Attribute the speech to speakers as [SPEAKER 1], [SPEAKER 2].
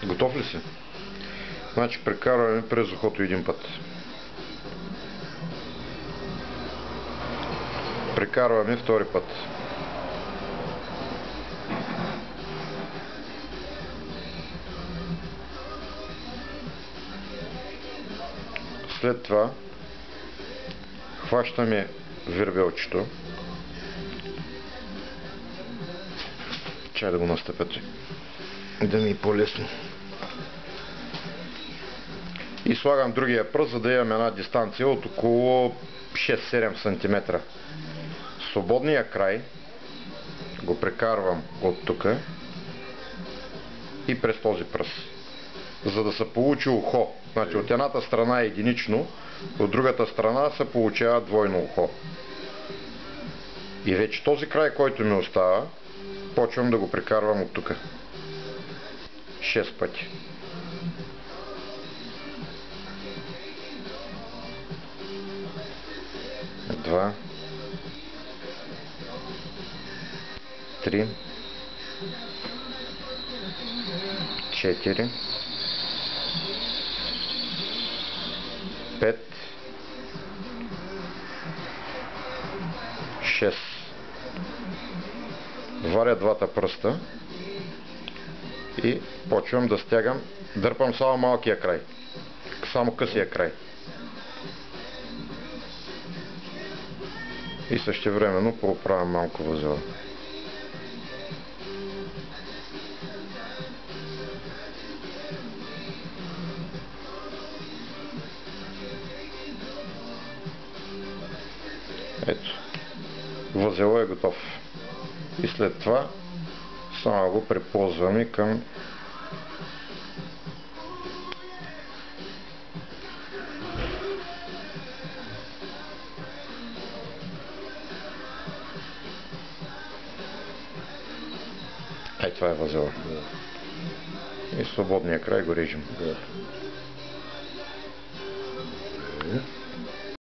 [SPEAKER 1] Готов ли си? Значи прекарваме през ухото един път. Прекарваме втори път. След това хващаме вербелчето. Чай да го настъпят, да ми е по-лесно. И слагам другия пръст, за да имам една дистанция от около 6-7 см. Свободния край го прекарвам от тук и през този пръст, за да се получи ухо. Значи от едната страна е единично, от другата страна се получава двойно ухо. И вече този край, който ми остава, почвам да го прекарвам от тук 6 пъти. Два, 3, 4, 5, 6. Варя двата пръста и почвам да стягам. Дърпам само малкия край, само късия край. И същевременно поправям малко възела. Ето, възелът е готов. И след това само го приползваме към това е възела. И свободния край го режем.